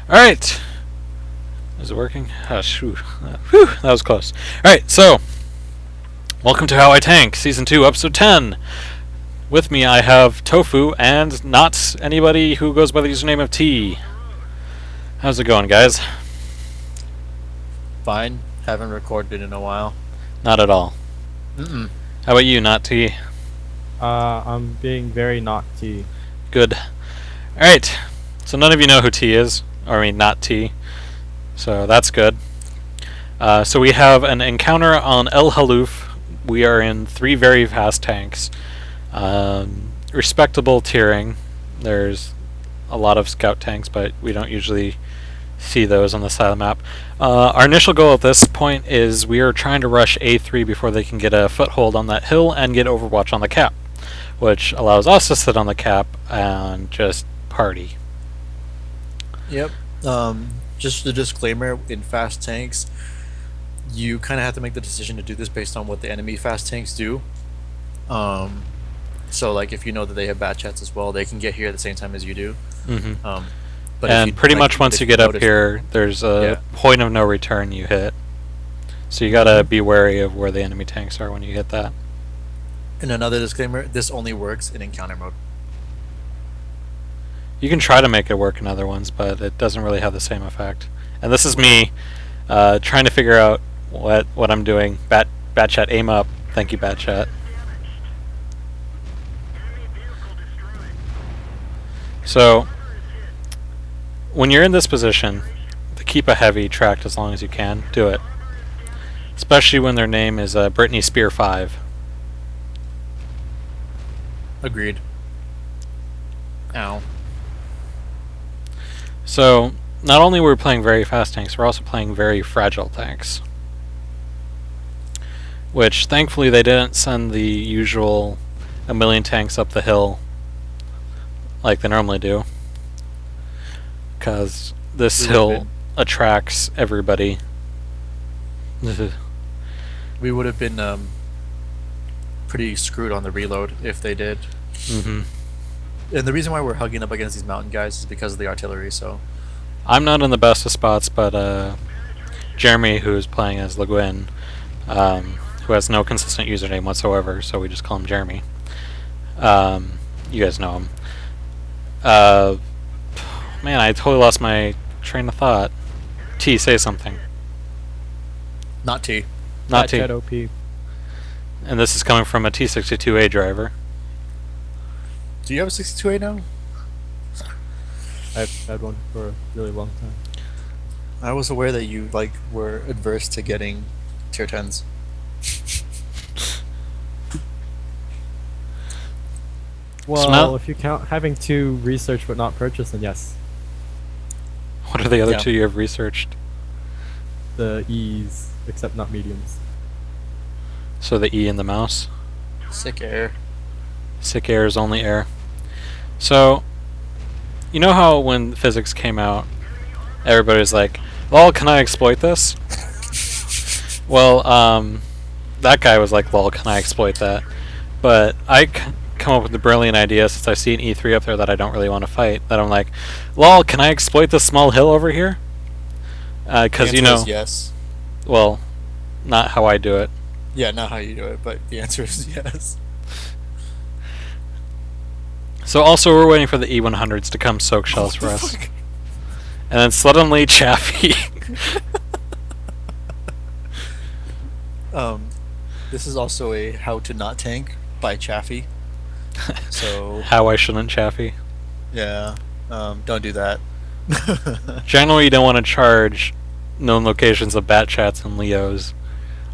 Alright. Is it working? Oh, shoo. Whew, that was close. Alright, so, welcome to How I Tank, Season 2, Episode 10. With me I have Tofu and not anybody who goes by the username of T. How's it going, guys? Fine. Haven't recorded in a while. Not at all. Mm-mm. How about you, not T? I'm being very not T. Good. Alright, so none of you know who T is. Or, I mean, not T. So that's good. So we have an encounter on El Haluf. We are in 3 very fast tanks. Respectable tiering. There's a lot of scout tanks, but we don't usually see those on the side of the map. Our initial goal at this point is we are trying to rush A3 before they can get a foothold on that hill and get Overwatch on the cap, which allows us to sit on the cap and just party. Yep. Just a disclaimer, in fast tanks, you kind of have to make the decision to do this based on what the enemy fast tanks do. So, like, if you know that they have bat chats as well, they can get here at the same time as you do. Mm-hmm. But and pretty much once you get up here, there's a point of no return you hit. So you gotta be wary of where the enemy tanks are when you hit that. And another disclaimer, this only works in encounter mode. You can try to make it work in other ones, but it doesn't really have the same effect. And this is me trying to figure out what I'm doing. Bat chat, aim up. Thank you, bat chat. So, when you're in this position, to keep a heavy tracked as long as you can, do it. Especially when their name is Britney Spear 5. Agreed. Ow. So, not only were we playing very fast tanks, we're also playing very fragile tanks. Which, thankfully, they didn't send the usual 1,000,000 tanks up the hill like they normally do. Because this hill attracts everybody. We would have been pretty screwed on the reload if they did. Mm-hmm. And the reason why we're hugging up against these mountain guys is because of the artillery, so... I'm not in the best of spots, but Jeremy, who's playing as Le Guin, who has no consistent username whatsoever, so we just call him Jeremy. You guys know him. Man, I totally lost my train of thought. T, say something. Not T. Not T. Chat OP. And this is coming from a T62A driver. Do you have a 62A now? I've had one for a really long time. I was aware that you were adverse to getting tier 10s. Well, if you count having 2 research but not purchased, then yes. What are the other 2 you have researched? The E's, except not mediums. So the E in the mouse? Sick air. Sick air is only air. So, you know how when physics came out, everybody was like, lol, can I exploit this? Well, that guy was like, lol, can I exploit that? But I come up with the brilliant idea, since I see an E3 up there that I don't really want to fight, that I'm like, lol, can I exploit this small hill over here? Because, you know... yes. Well, not how I do it. Yeah, not how you do it, but the answer is yes. So also we're waiting for the E100s to come soak shells for us. And then suddenly Chaffee. This is also a how to not tank by Chaffee. So how I shouldn't Chaffee. Yeah, don't do that. Generally you don't want to charge known locations of bat chats and Leos,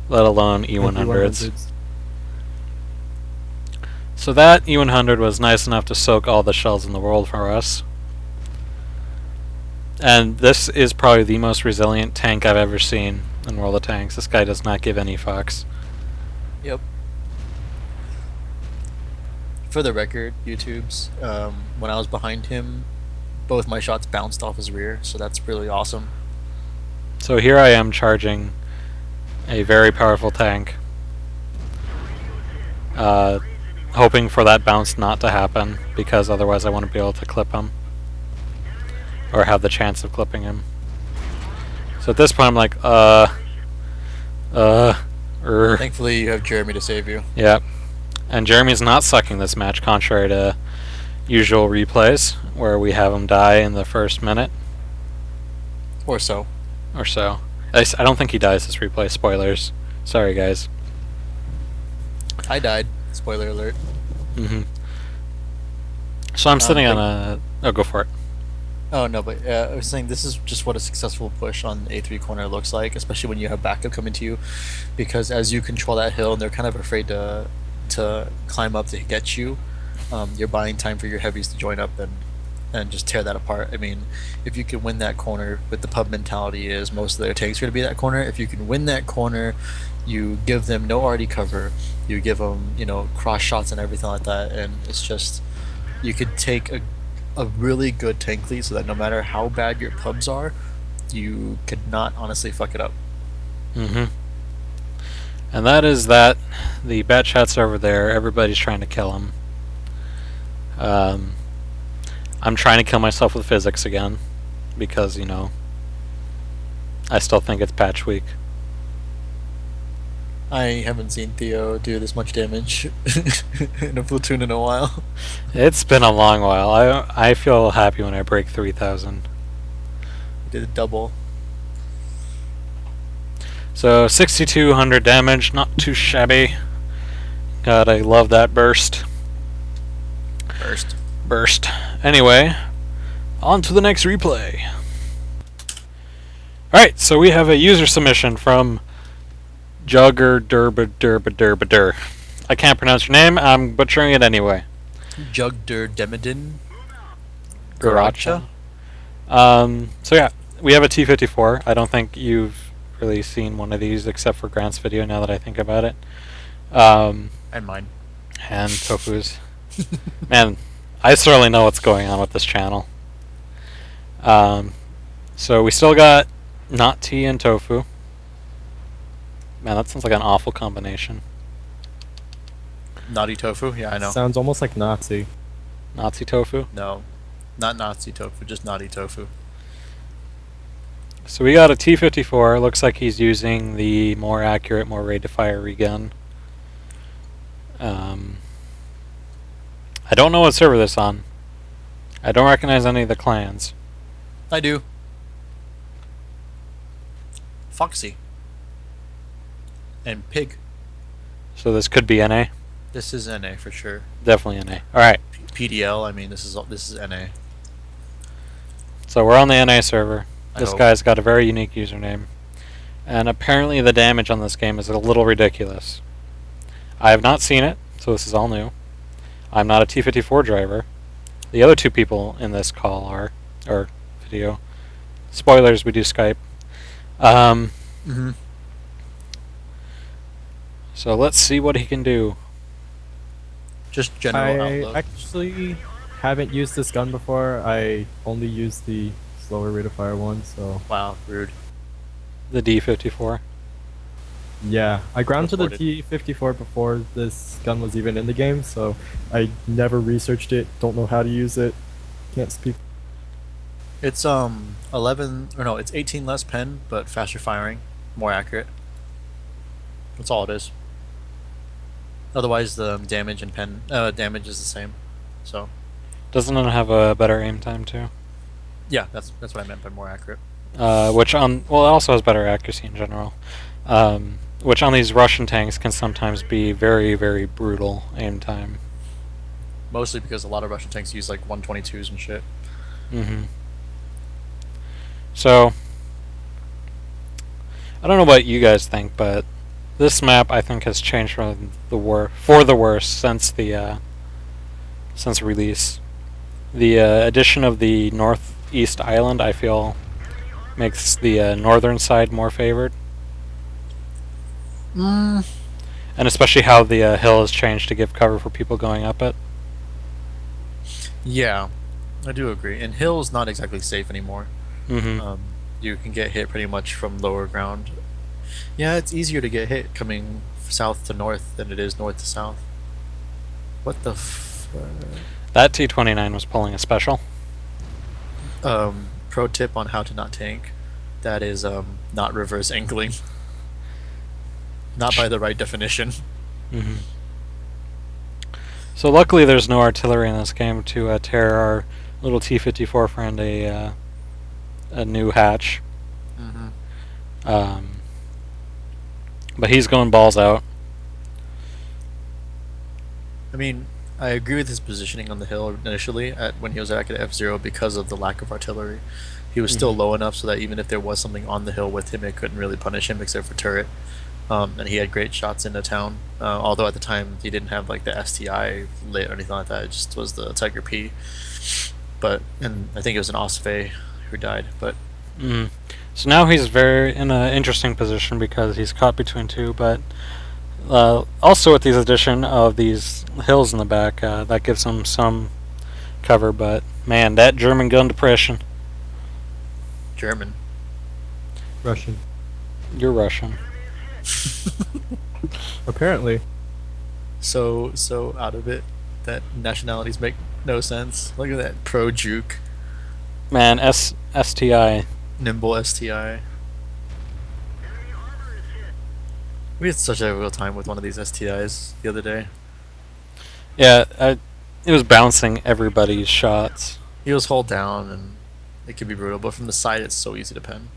let alone E100s. So that E100 was nice enough to soak all the shells in the world for us. And this is probably the most resilient tank I've ever seen in World of Tanks. This guy does not give any fucks. Yep. For the record, YouTubes, when I was behind him, both my shots bounced off his rear, so that's really awesome. So here I am charging a very powerful tank. hoping for that bounce not to happen, because otherwise I wouldn't be able to clip him. or have the chance of clipping him. So at this point, I'm like, Thankfully, you have Jeremy to save you. Yeah. And Jeremy's not sucking this match, contrary to usual replays, where we have him die in the first minute. Or so. Or so. I don't think he dies this replay. Spoilers. Sorry, guys. I died. Spoiler alert. So I'm sitting on a... Oh, go for it. Oh, no, but I was saying this is just what a successful push on A3 corner looks like, especially when you have backup coming to you, because as you control that hill and they're kind of afraid to climb up to get you, you're buying time for your heavies to join up and just tear that apart. I mean, if you can win that corner, with the pub mentality is most of their tanks are going to be that corner. If you can win that corner, you give them no RD cover, you give them, you know, cross shots and everything like that, and it's just, you could take a really good tank lead so that no matter how bad your pubs are, you could not honestly fuck it up. And that is that. The bat chat's over there. Everybody's trying to kill him. I'm trying to kill myself with physics again, because, you know, I still think it's patch week. I haven't seen Theo do this much damage in a platoon in a while. It's been a long while. I feel happy when I break 3,000. He did a double. So 6,200 damage, not too shabby. God, I love that burst. Burst. Anyway, on to the next replay. Alright, so we have a user submission from Jugger. I can't pronounce your name, I'm butchering it anyway. Jugder Demidin Garacha. So yeah, we have a T54. I don't think you've really seen one of these except for Grant's video, now that I think about it. and mine. And Tofu's. Man, I certainly know what's going on with this channel. So we still got Not Tea and Tofu. Man, that sounds like an awful combination. Naughty tofu? Yeah, I know. Sounds almost like Nazi. Nazi tofu? No, not Nazi tofu, just naughty tofu. So we got a T54. Looks like he's using the more accurate, more rate of fire regun. I don't know what server this on. I don't recognize any of the clans. I do. Foxy. And Pig. So this could be NA? This is NA for sure. Definitely NA. Alright. PDL, I mean, this is NA. So we're on the NA server. This hope. guy's got a very unique username. And apparently the damage on this game is a little ridiculous. I have not seen it, so this is all new. I'm not a T54 driver. The other two people in this call are, or video. Spoilers, we do Skype. So let's see what he can do. Just general I outlook. actually haven't used this gun before. I only used the slower rate of fire one, so... Wow, rude. The D54. Yeah, I ground to the Reported. T54 before this gun was even in the game, so I never researched it, don't know how to use it, can't speak. It's it's 18 less pen, but faster firing, more accurate. That's all it is. Otherwise, the damage and pen damage is the same. So, Doesn't it have a better aim time too? yeah, that's what I meant by more accurate. Which on, well, it also has better accuracy in general. Which on these Russian tanks can sometimes be very, very brutal aim time. Mostly because a lot of Russian tanks use like 122s and shit. So, I don't know what you guys think, but this map I think has changed for the worse since the since release. The addition of the northeast island, I feel, makes the northern side more favored. And especially how the hill has changed to give cover for people going up it. Yeah, I do agree. And hill's not exactly safe anymore. You can get hit pretty much from lower ground. Yeah, it's easier to get hit coming south to north than it is north to south. What the That T-29 was pulling a special. pro tip on how to not tank. That is not reverse angling. Not by the right definition. Mm-hmm. So luckily there's no artillery in this game to tear our little T-54 friend a new hatch. Mm-hmm. But he's going balls out. I mean, I agree with his positioning on the hill initially when he was back at F0 because of the lack of artillery. He was still low enough so that even if there was something on the hill with him, it couldn't really punish him except for turret. And he had great shots into town. Although at the time he didn't have like the STI lit or anything like that. It just was the Tiger P. And I think it was an Osfe who died. But so now he's very in an interesting position because he's caught between two. But also with the addition of these hills in the back, that gives him some cover. But man, that German gun depression. German. Russian. You're Russian. Apparently. So out of it that nationalities make no sense. Look at that pro juke. Man, STI. Nimble STI. We had such a real time with one of these STIs the other day. Yeah, it was bouncing everybody's shots. He was hold down and it could be brutal, but from the side it's so easy to pen.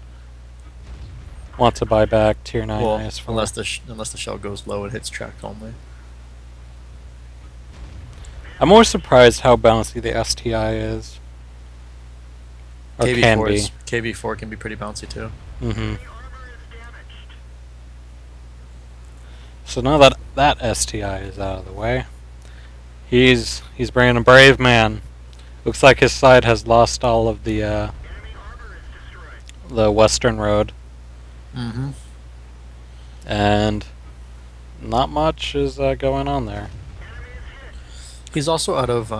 Want to buy back tier 9 Well, IS4. unless the shell goes low and hits track only. I'm always surprised how bouncy the STI is. Or can be. KV4 can be pretty bouncy too. Mm-hmm. So now that that STI is out of the way, he's bringing a brave man. Looks like his side has lost all of the western road. Mm-hmm. And not much is going on there. He's also out of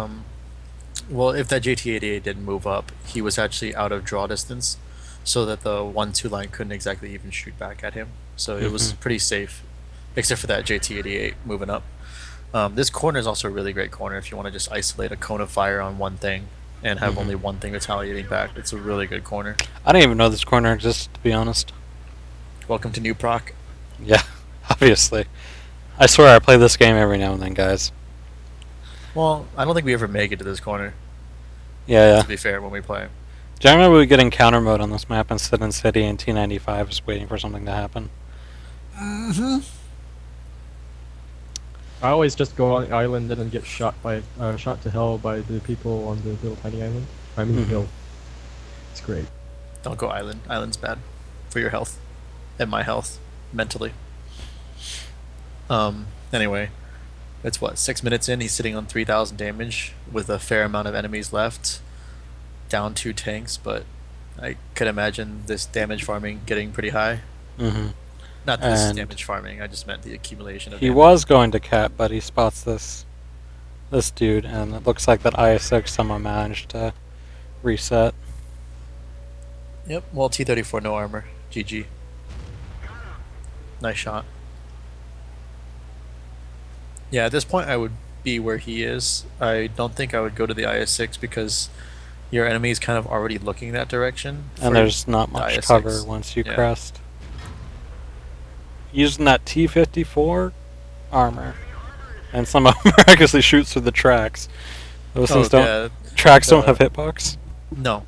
well, if that JT88 didn't move up, he was actually out of draw distance, so that the 1-2 line couldn't exactly even shoot back at him. So it was pretty safe, except for that JT88 moving up. This corner is also a really great corner if you want to just isolate a cone of fire on one thing and have only one thing retaliating back. It's a really good corner. I didn't even know this corner existed, to be honest. Welcome to New Proc. Yeah, obviously. I swear I play this game every now and then, guys. Well, I don't think we ever make it to this corner, Yeah. to be fair, when we play. Generally, we get encounter mode on this map instead in City and T95, just waiting for something to happen. Mm-hmm. I always just go on the island and then get shot to hell by the people on the little tiny island. I mean hill. It's great. Don't go island. Island's bad for your health and my health mentally. Anyway, it's what, 6 minutes in, he's sitting on 3,000 damage with a fair amount of enemies left. Down 2 tanks, but I could imagine this damage farming getting pretty high. Not this And damage farming, I just meant the accumulation of he damage. was going to cap, but he spots this dude, and it looks like that IS6 somehow managed to reset. Yep, well, T-34, no armor. GG. Nice shot. Yeah, at this point I would be where he is. I don't think I would go to the IS-6 because your enemy is kind of already looking that direction. And there's not much IS-6. cover once you crest. Using that T-54 armor. And somehow miraculously shoots through the tracks. Those things don't... Tracks don't have hitbox? No.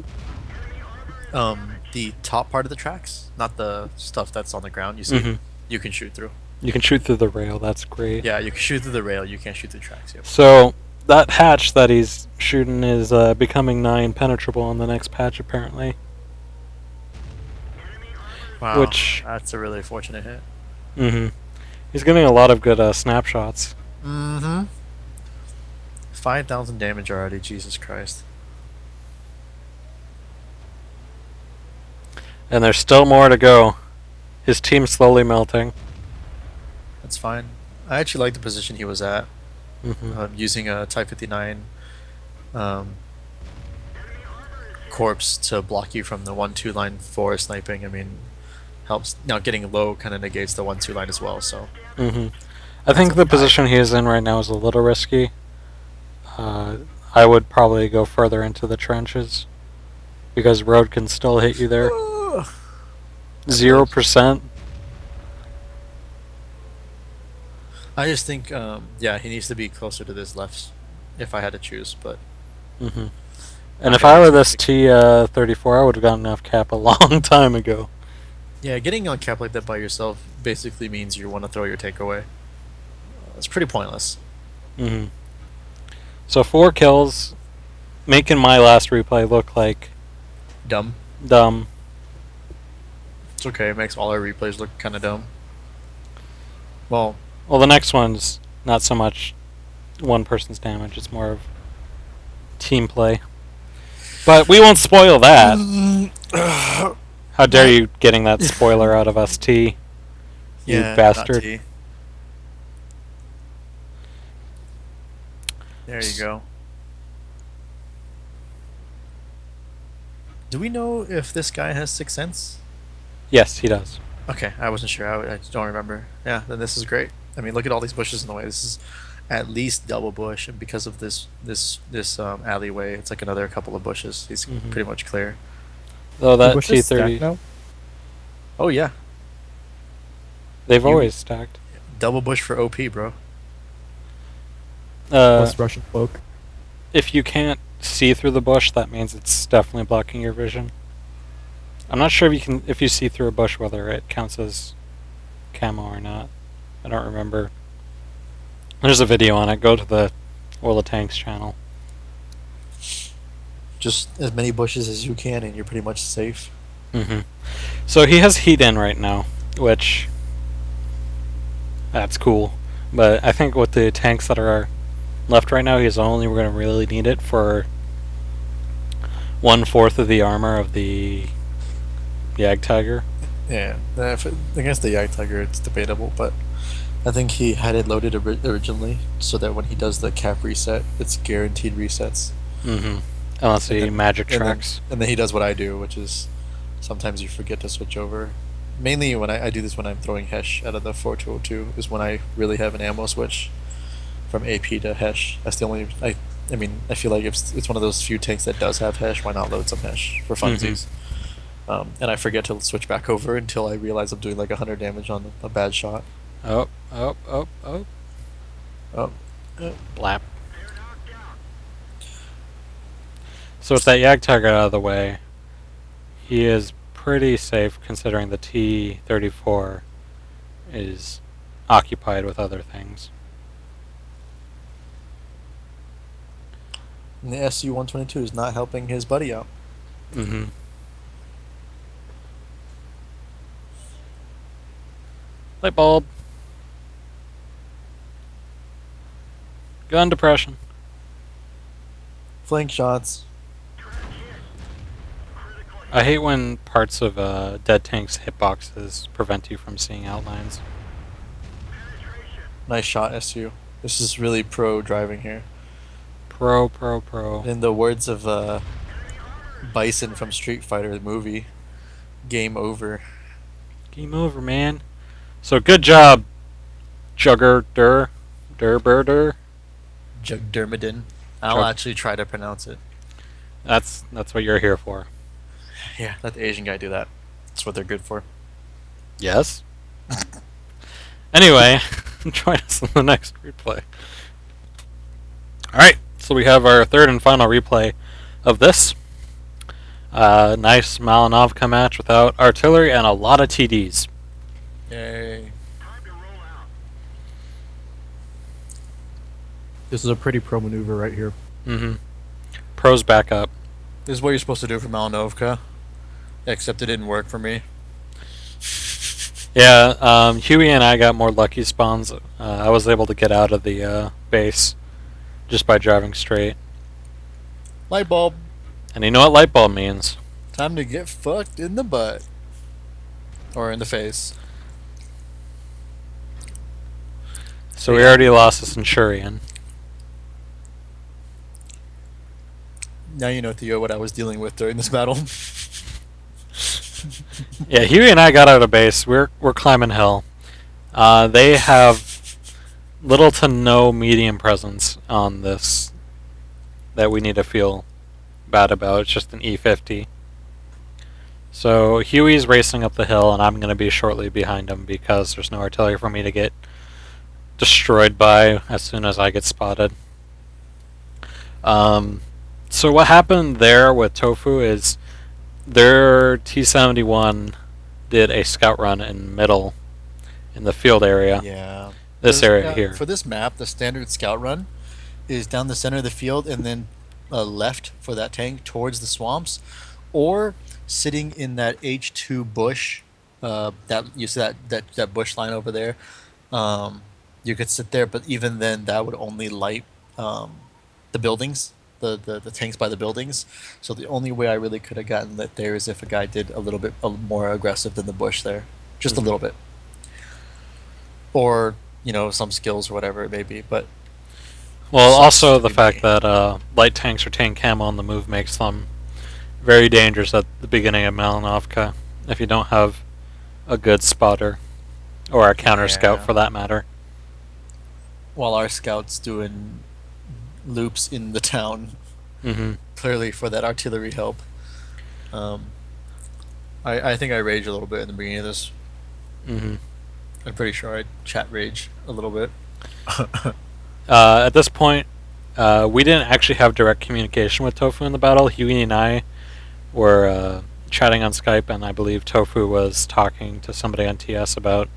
The top part of the tracks, not the stuff that's on the ground, you see, you can shoot through. You can shoot through the rail, that's great. Yeah, you can shoot through the rail, you can't shoot through tracks. Yep. So, that hatch that he's shooting is becoming nigh impenetrable in the next patch, apparently. Wow, Which... that's a really fortunate hit. He's getting a lot of good snapshots. 5,000 damage already, Jesus Christ. And there's still more to go. His team's slowly melting. That's fine. I actually like the position he was at. Using a Type 59 corpse to block you from the 1-2 line for sniping, I mean, helps. Now getting low kind of negates the 1-2 line as well, so. I think the position he is in right now is a little risky. I would probably go further into the trenches. Because road can still hit you there. 0%. I just think, yeah, he needs to be closer to this left, if I had to choose. But And if I were this T34, I would have gotten off cap a long time ago. yeah, getting on cap like that by yourself basically means you want to throw your takeaway. It's pretty pointless. So 4 kills, making my last replay look like Dumb. It's okay. It makes all our replays look kind of dumb. Well, the next one's not so much one person's damage, it's more of team play. But we won't spoil that. How dare you getting that spoiler out of us, T? You yeah, bastard. not T. There you go. Do we know if this guy has 6th sense? Yes, he does. Okay, I wasn't sure. I don't remember. Yeah, then this is great. I mean, look at all these bushes in the way. This is at least double bush, and because of this alleyway, it's like another couple of bushes. He's pretty much clear. Though that Bushes stacked T30, now? Oh yeah, they've always stacked. double bush for OP, bro. Plus Russian cloak. If you can't see through the bush, that means it's definitely blocking your vision. I'm not sure if you see through a bush whether it counts as camo or not. I don't remember. There's a video on it. Go to the World of Tanks channel. Just as many bushes as you can, and you're pretty much safe. So he has heat in right now, which that's cool. But I think with the tanks that are left right now, he's only going to really need it for 1/4 of the armor of the Yag Tiger. Yeah, against the Yag Tiger, it's debatable, but I think he had it loaded originally so that when he does the cap reset, it's guaranteed resets. Unless he magic tracks. And then he does what I do, which is sometimes you forget to switch over. Mainly when I do this when I'm throwing Hesh out of the 4202 is when I really have an ammo switch from AP to Hesh. That's the only... I mean, I feel like if it's one of those few tanks that does have Hesh, why not load some Hesh for funsies? And I forget to switch back over until I realize I'm doing like 100 damage on a bad shot. Oh. Blap. So with that Yag Tiger out of the way, he is pretty safe considering the T-34 is occupied with other things. And the SU-122 is not helping his buddy out. Light bulb. Gun depression. Flank shots. I hate when parts of dead tanks' hitboxes prevent you from seeing outlines. Nice shot, SU. This is really pro driving here. Pro. In the words of Bison from Street Fighter, the movie, game over. Game over, man. So good job, Juggerdur. Jugdermadin. I'll actually try to pronounce it. That's what you're here for. Yeah, let the Asian guy do that. That's what they're good for. Yes. Anyway, join us in the next replay. Alright, so we have our third and final replay of this. Nice Malinovka match without artillery and a lot of TDs. Yay. This is a pretty pro maneuver right here. Pros back up. This is what you're supposed to do for Malinovka. Except it didn't work for me. Yeah, Huey and I got more lucky spawns. I was able to get out of the base just by driving straight. Light bulb. And you know what light bulb means. Time to get fucked in the butt. Or in the face. So we already lost the Centurion. Now you know, Theo, what I was dealing with during this battle. Yeah, Huey and I got out of base. We're climbing hill. They have little to no medium presence on this that we need to feel bad about. It's just an E50. So Huey's racing up the hill, and I'm going to be shortly behind him because there's no artillery for me to get destroyed by as soon as I get spotted. So what happened there with Tofu is their T-71 did a scout run in middle in the field area. Yeah. This area here. For this map, the standard scout run is down the center of the field and then left for that tank towards the swamps, or sitting in that H2 bush. That you see that bush line over there. You could sit there, but even then, that would only light the buildings, the tanks by the buildings. So the only way I really could have gotten lit there is if a guy did a little bit more aggressive than the bush there, just a little bit, or some skills or whatever it may be. But well, also the fact that light tanks retain camo on the move makes them very dangerous at the beginning of Malinovka if you don't have a good spotter or a counter scout for that matter. While our scouts doing loops in the town, clearly for that artillery help. I think I rage a little bit in the beginning of this. I'm pretty sure I chat rage a little bit. At this point, we didn't actually have direct communication with Tofu in the battle. Huey and I were chatting on Skype, and I believe Tofu was talking to somebody on TS about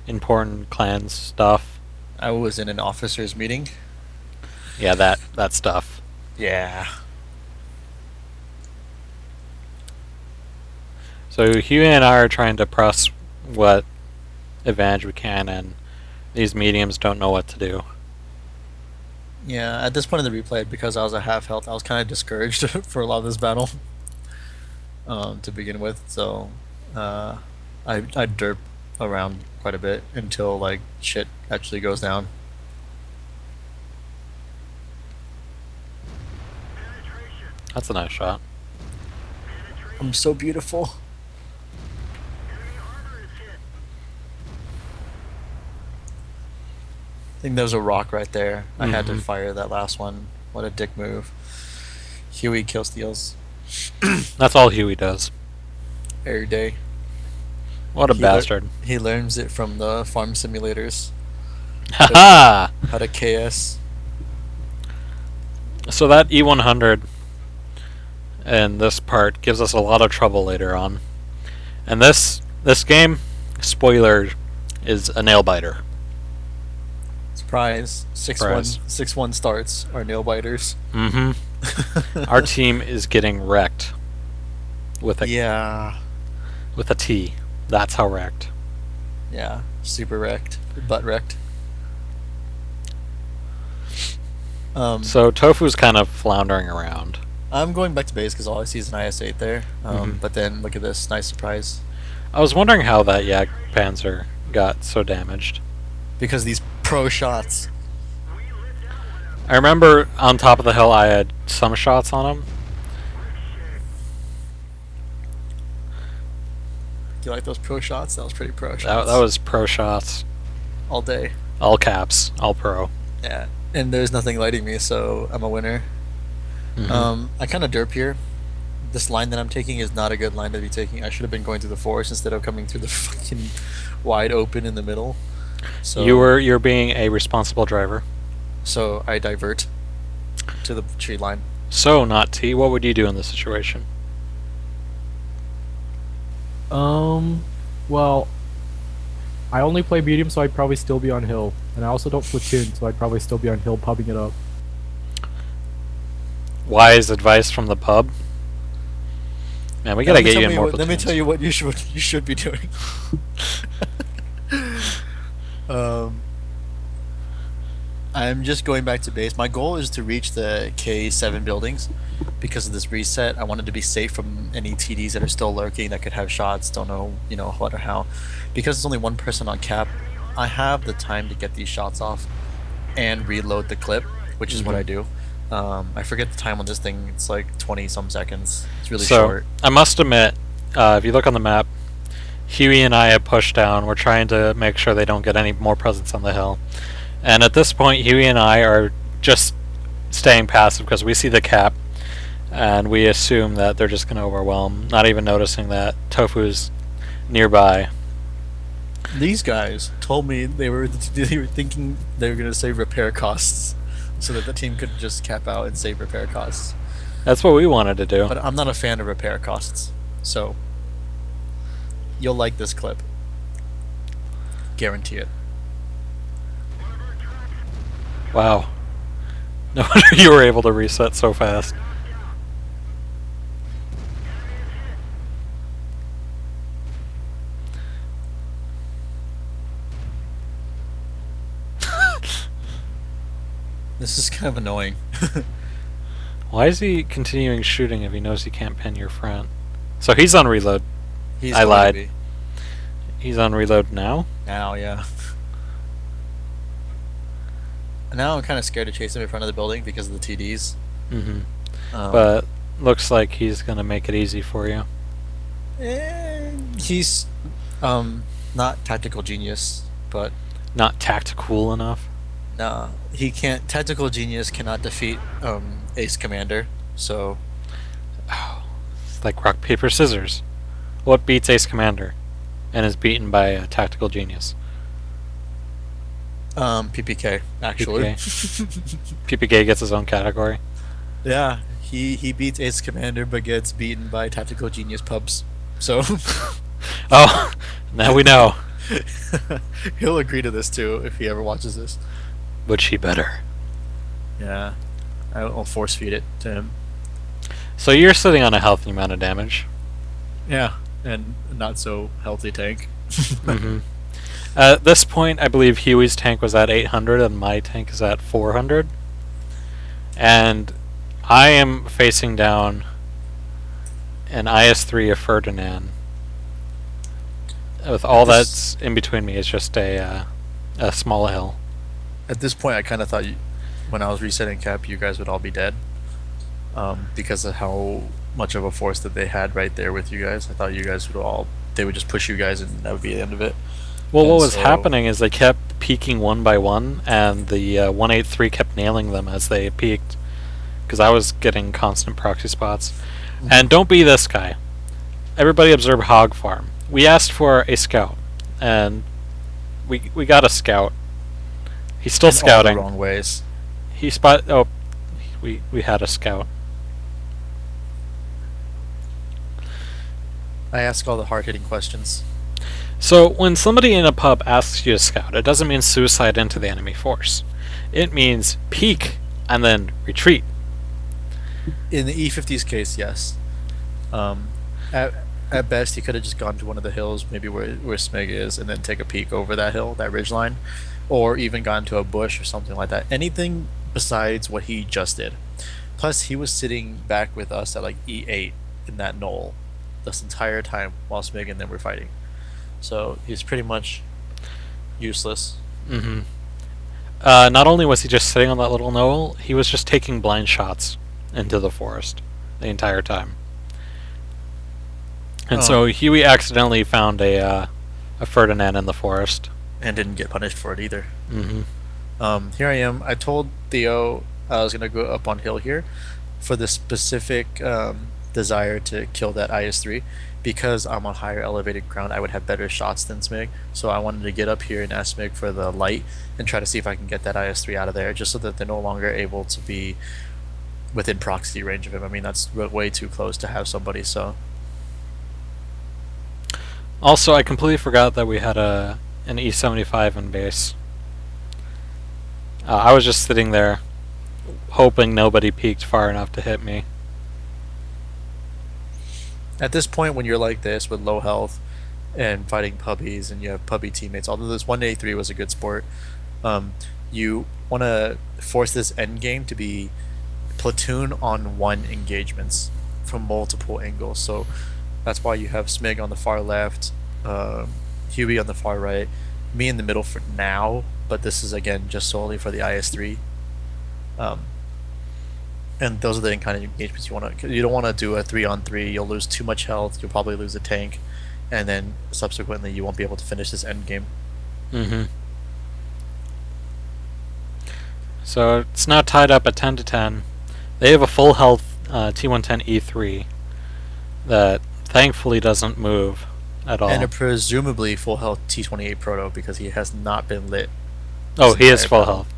important clans stuff. I was in an officers meeting. Yeah, that stuff. Yeah. So Huey and I are trying to press what advantage we can, and these mediums don't know what to do. Yeah, at this point in the replay, because I was at half health, I was kind of discouraged for a lot of this battle to begin with. So I derp around quite a bit until like shit actually goes down. That's a nice shot. I'm so beautiful. I think there's a rock right there. I had to fire that last one. What a dick move. Huey kill steals. That's all Huey does. Every day. What a bastard. He learns it from the farm simulators. Haha! How to KS. So that E100 in this part gives us a lot of trouble later on. And this game, spoiler, is a nail biter. Surprise. 6-1 starts are nail biters. Our team is getting wrecked with a with a T. That's how wrecked. Yeah, super wrecked, butt wrecked. So Tofu's kind of floundering around. I'm going back to base because all I see is an IS-8 there. But then look at this, nice surprise. I was wondering how that Yak Panzer got so damaged. Because these pro shots. I remember on top of the hill I had some shots on him. Do you like those pro shots? That was pretty pro shots. That was pro shots. All day. All caps. All pro. Yeah. And there's nothing lighting me, so I'm a winner. I kind of derp here. This line that I'm taking is not a good line to be taking. I should have been going through the forest instead of coming through the fucking wide open in the middle. So you're being a responsible driver. So I divert to the tree line. So, not T, what would you do in this situation? Well, I only play medium, so I'd probably still be on hill. And I also don't platoon, so I'd probably still be on hill pubbing it up. Wise advice from the pub. Man, we gotta get you in more platoons. Let me tell you what you should be doing. I'm just going back to base. My goal is to reach the K7 buildings because of this reset. I wanted to be safe from any TDs that are still lurking that could have shots. Don't know, what or how. Because it's only one person on cap, I have the time to get these shots off and reload the clip, which is what I do. I forget the time on this thing. It's like 20-some seconds. It's really short. I must admit, if you look on the map, Huey and I have pushed down. We're trying to make sure they don't get any more presence on the hill. And at this point, Huey and I are just staying passive because we see the cap. And we assume that they're just going to overwhelm, not even noticing that Tofu's nearby. These guys told me they were thinking they were going to save repair costs so that the team could just cap out and save repair costs. That's what we wanted to do. But I'm not a fan of repair costs, so you'll like this clip. Guarantee it. Wow. No wonder you were able to reset so fast. This is kind of annoying. Why is he continuing shooting if he knows he can't pin your friend? So he's on reload. He's I going to lied. be. He's on reload now? Now, yeah. Now I'm kind of scared to chase him in front of the building because of the TDs. Mm-hmm. But looks like he's going to make it easy for you. He's not tactical genius, but Not tactical enough? nah, he can't. Tactical genius cannot defeat Ace Commander. So Oh, it's like rock, paper, scissors. What beats Ace Commander and is beaten by a tactical genius? PPK actually. PPK gets his own category. Yeah, he beats Ace Commander but gets beaten by tactical genius pubs. So Oh, now we know. he'll agree to this too if he ever watches this. Which he better. Yeah, I'll force feed it to him. So you're sitting on a healthy amount of damage. Yeah, and not so healthy tank. Mm-hmm. At this point, I believe Huey's tank was at 800 and my tank is at 400. And I am facing down an IS-3 of Ferdinand. With all that's in between me, it's just a small hill. At this point, I kind of thought when I was resetting cap, you guys would all be dead. Because of how much of a force that they had right there with you guys. I thought you guys they would just push you guys and that would be the end of it. Well, And what was so- happening is they kept peeking one by one, and the 183 kept nailing them as they peaked. Because I was getting constant proxy spots. And don't be this guy. Everybody observe Hog Farm. We asked for a scout, and we got a scout. He's still in all the scouting. wrong ways. We had a scout. I ask all the hard-hitting questions. So when somebody in a pub asks you to scout, it doesn't mean suicide into the enemy force. It means peek and then retreat. In the E50's case, yes. At best, he could have just gone to one of the hills, maybe where Smig is, and then take a peek over that hill, that ridge line, or even gone to a bush or something like that. Anything besides what he just did. Plus, he was sitting back with us at like E8 in that knoll this entire time while Smig and them were fighting. So he's pretty much useless. Mm-hmm. Not only was he just sitting on that little knoll, he was just taking blind shots into the forest the entire time. And so Huey accidentally found a Ferdinand in the forest. And didn't get punished for it either. Mm-hmm. Here I am. I told Theo I was going to go up on hill here for the specific desire to kill that IS-3. Because I'm on higher elevated ground, I would have better shots than Smig. So I wanted to get up here and ask Smig for the light and try to see if I can get that IS-3 out of there, just so that they're no longer able to be within proxy range of him. I mean, that's way too close to have somebody, so... Also, I completely forgot that we had an E75 in base. I was just sitting there, hoping nobody peeked far enough to hit me. At this point, when you're like this with low health and fighting puppies and you have puppy teammates, although this 183 was a good sport, you want to force this end game to be platoon on one engagements from multiple angles. So that's why you have Smig on the far left, Huey on the far right, me in the middle for now, but this is again just solely for the IS-3. And those are the kind of engagements you want to. You don't want to do a 3-on-3. You'll lose too much health. You'll probably lose a tank, and then subsequently you won't be able to finish this end game. Mm-hmm. So it's now tied up at 10-10. They have a full health T110E3 that thankfully doesn't move at all. And a presumably full health T28 Proto because he has not been lit. Oh, he is entire full battle. health.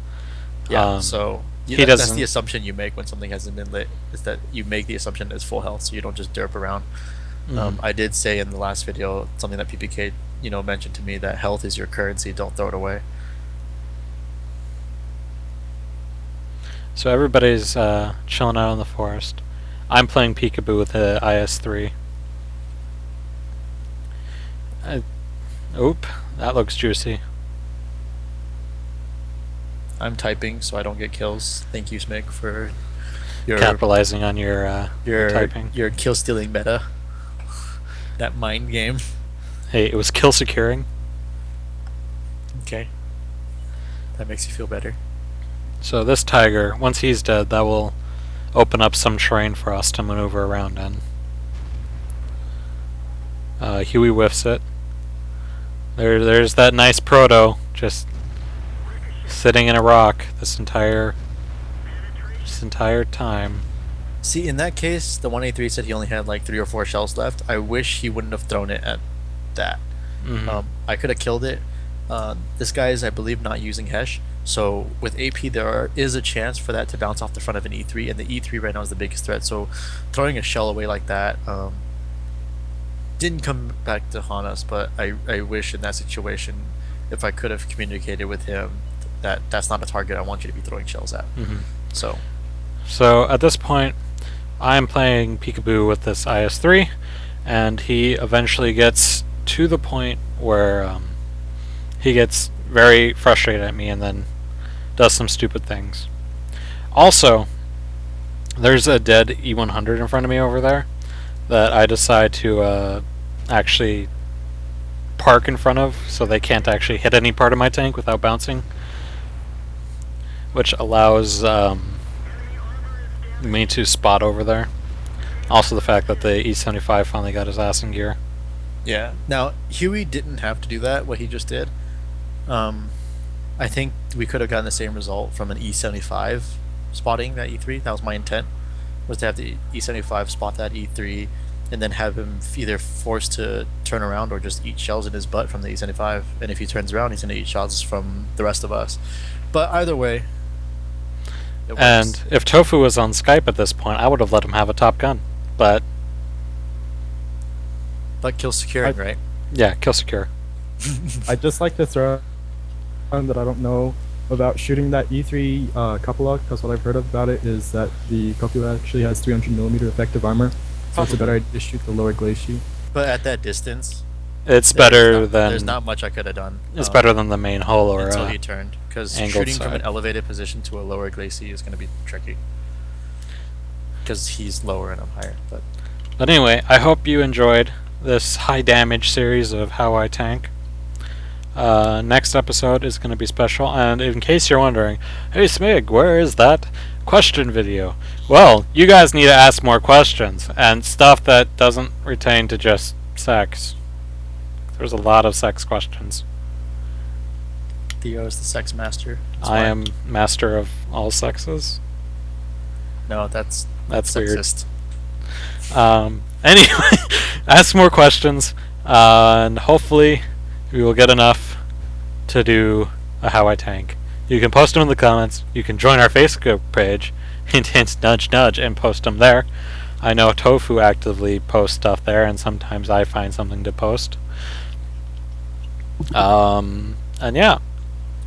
Yeah, so he that's doesn't- the assumption you make when something hasn't been lit, is that you make the assumption it's full health, so you don't just derp around. I did say in the last video something that PPK mentioned to me, that health is your currency, don't throw it away. So everybody's chilling out in the forest. I'm playing peekaboo with the IS-3. Oop, that looks juicy. I'm typing so I don't get kills. Thank you, Smig, for your Capitalizing on your typing. your kill stealing meta. That mind game. Hey, it was kill securing. Okay. That makes you feel better. So this tiger, once he's dead, that will open up some terrain for us to maneuver around in. Huey whiffs it. There's that nice proto just sitting in a rock this entire time. See, in that case, the 183 said he only had like 3 or 4 shells left. I wish he wouldn't have thrown it at that. I could have killed it. This guy is, I believe, not using Hesh. So with AP, there is a chance for that to bounce off the front of an E3, and the E3 right now is the biggest threat. So throwing a shell away like that didn't come back to haunt us. But I wish in that situation, if I could have communicated with him that that's not a target I want you to be throwing shells at. So at this point, I'm playing peekaboo with this IS-3, and he eventually gets to the point where he gets very frustrated at me and then does some stupid things. Also, there's a dead E100 in front of me over there that I decide to actually park in front of so they can't actually hit any part of my tank without bouncing, which allows me to spot over there. Also the fact that the E75 finally got his ass in gear. yeah. Now Huey didn't have to do that. What he just did. I think we could have gotten the same result from an E75 spotting that E3. That was my intent, was to have the E75 spot that E3 and then have him either forced to turn around or just eat shells in his butt from the E75. And if he turns around, he's going to eat shots from the rest of us. But either way, it works. And if Tofu was on Skype at this point, I would have let him have a top gun. But kill securing, right? yeah, kill secure. I'd just like to throw on that I don't know about shooting that E3 Coppola, because what I've heard about it is that the Coppola actually has 300mm effective armor, so it's a better idea to shoot the lower glacis. But at that distance, It's better than there's not much I could have done. It's better than the main hull or until he turned, because angled shooting from an side. elevated position to a lower glacis is going to be tricky. Because he's lower and I'm higher. But anyway, I hope you enjoyed this high damage series of How I Tank. Next episode is going to be special, and in case you're wondering, hey Smig, where is that question video? Well, you guys need to ask more questions, and stuff that doesn't pertain to just sex. There's a lot of sex questions. Theo is the sex master. It's I fine. am master of all sexes. No, that's weird. sexist. Anyway, ask more questions, and hopefully we will get enough to do a How I Tank. You can post them in the comments. You can join our Facebook page, hint hint, nudge nudge, and post them there. I know Tofu actively posts stuff there, and sometimes I find something to post. And yeah.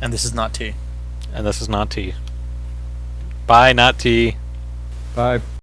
And this is not tea. And this is not tea. Bye, not tea. Bye.